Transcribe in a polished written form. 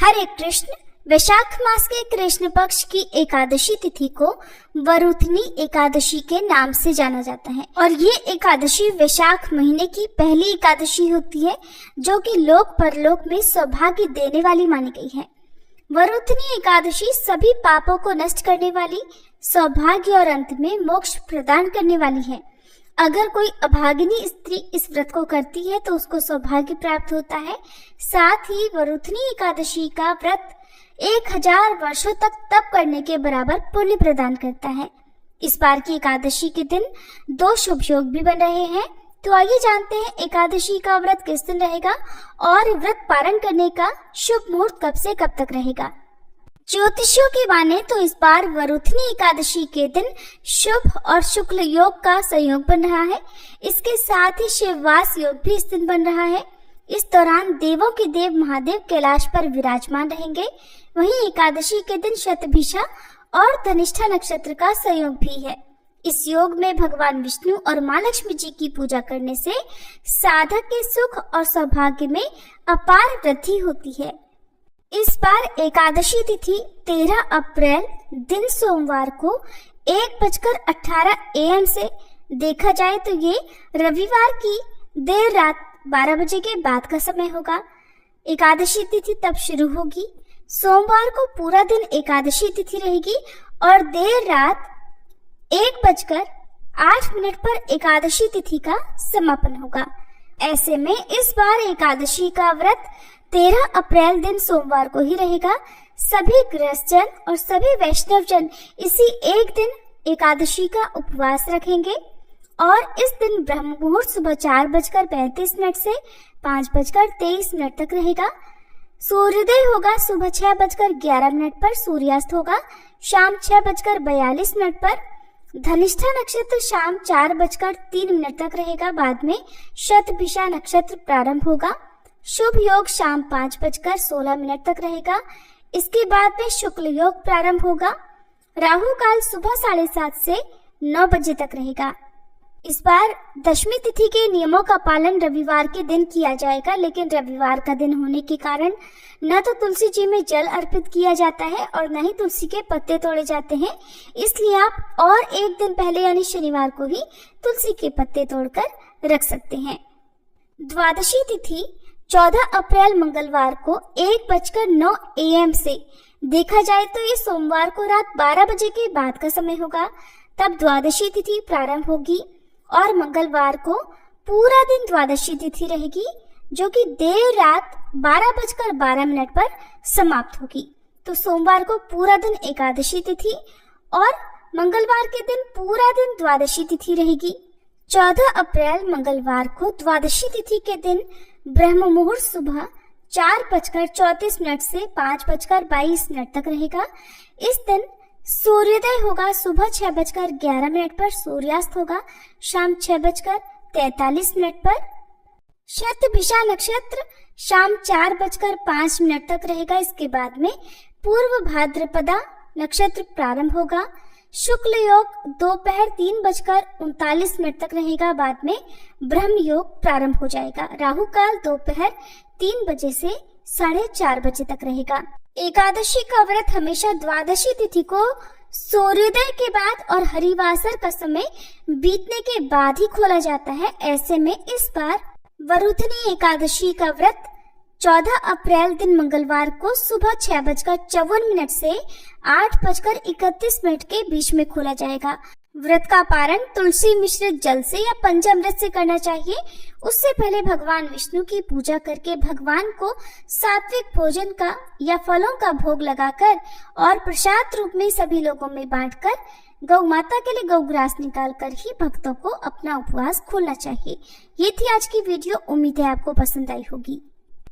हरे कृष्ण। वैशाख मास के कृष्ण पक्ष की एकादशी तिथि को वरुथनी एकादशी के नाम से जाना जाता है और ये एकादशी वैशाख महीने की पहली एकादशी होती है, जो कि लोक परलोक में सौभाग्य देने वाली मानी गई है। वरुथनी एकादशी सभी पापों को नष्ट करने वाली, सौभाग्य और अंत में मोक्ष प्रदान करने वाली है। अगर कोई अभागिनी स्त्री इस व्रत को करती है तो उसको सौभाग्य प्राप्त होता है। साथ ही वरुथनी एकादशी का व्रत 1000 वर्षों तक तप करने के बराबर पुण्य प्रदान करता है। इस बार की एकादशी के दिन 2 शुभ योग भी बन रहे हैं। तो आइए जानते हैं एकादशी का व्रत किस दिन रहेगा और व्रत पारण करने का शुभ मुहूर्त कब से कब तक रहेगा। ज्योतिषियों की माने तो इस बार वरुथनी एकादशी के दिन शुभ और शुक्ल योग का संयोग बन रहा है। इसके साथ ही शिववास योग भी इस दिन बन रहा है। इस दौरान देवों के देव महादेव कैलाश पर विराजमान रहेंगे। वहीं एकादशी के दिन शतभिषा और धनिष्ठा नक्षत्र का संयोग भी है। इस योग में भगवान विष्णु और माँ लक्ष्मी जी की पूजा करने से साधक के सुख और सौभाग्य में अपार वृद्धि होती है। इस बार एकादशी तिथि 13 अप्रैल दिन सोमवार को 1:18 AM से देखा जाए तो ये रविवार की देर रात 12 बजे के बाद का समय होगा। एकादशी तिथि तब शुरू होगी। सोमवार को पूरा दिन एकादशी तिथि रहेगी और देर रात 1:08 पर एकादशी तिथि का समापन होगा। ऐसे में इस बार एकादशी का व्रत 13 अप्रैल दिन सोमवार को ही रहेगा। सभी गृहस्थजन और सभी वैष्णव जन इसी एक दिन एकादशी का उपवास रखेंगे और इस दिन ब्रह्म मुहूर्त सुबह 4:35 से 5:23 तक रहेगा। सूर्योदय होगा सुबह 6:11 पर, सूर्यास्त होगा शाम 6:42 पर। धनिष्ठा नक्षत्र शाम 4:03 तक रहेगा। बाद में शतभिषा नक्षत्र प्रारंभ होगा। शुभ योग शाम 5:16 तक रहेगा। इसके बाद में शुक्ल योग प्रारंभ होगा। राहु काल सुबह 7:30 से 9 बजे तक रहेगा। इस बार दशमी तिथि के नियमों का पालन रविवार के दिन किया जाएगा, लेकिन रविवार का दिन होने के कारण न तो तुलसी जी में जल अर्पित किया जाता है और न ही तुलसी के पत्ते तोड़े जाते हैं। इसलिए आप और एक दिन पहले यानी शनिवार को ही तुलसी के पत्ते तोड़कर रख सकते हैं। द्वादशी तिथि 14 अप्रैल मंगलवार को 1:09 AM से देखा जाए तो ये सोमवार को रात 12 बजे के बाद का समय होगा। तब द्वादशी तिथि प्रारंभ होगी और मंगलवार को पूरा दिन द्वादशी तिथि रहेगी, जो कि देर रात 12:12 पर समाप्त होगी। तो सोमवार को पूरा दिन एकादशी तिथि और मंगलवार के दिन पूरा दिन द्वादशी तिथि रहेगी। 14 अप्रैल मंगलवार को द्वादशी तिथि के दिन ब्रह्म मुहूर्त सुबह 4:34 से 5:22 तक रहेगा। इस दिन सूर्योदय होगा सुबह 6:11 पर, सूर्यास्त होगा शाम 6:43 पर। शतभिषा नक्षत्र शाम 4:05 तक रहेगा। इसके बाद में पूर्व भाद्रपदा नक्षत्र प्रारंभ होगा। शुक्ल योग दोपहर 3:39 तक रहेगा। बाद में ब्रह्म योग प्रारंभ हो जाएगा। राहु काल दोपहर 3 बजे से 4:30 बजे तक रहेगा। एकादशी का व्रत हमेशा द्वादशी तिथि को सूर्योदय के बाद और हरिवासर का समय बीतने के बाद ही खोला जाता है। ऐसे में इस बार वरुथनी एकादशी का व्रत 14 अप्रैल दिन मंगलवार को सुबह 6:54 से 8:31 के बीच में खोला जाएगा। व्रत का पारण तुलसी मिश्रित जल से या पंचामृत से करना चाहिए। उससे पहले भगवान विष्णु की पूजा करके भगवान को सात्विक भोजन का या फलों का भोग लगाकर और प्रसाद रूप में सभी लोगों में बांटकर गौ माता के लिए गौग्रास निकालकर ही भक्तों को अपना उपवास खोलना चाहिए। ये थी आज की वीडियो। उम्मीद है आपको पसंद आई होगी।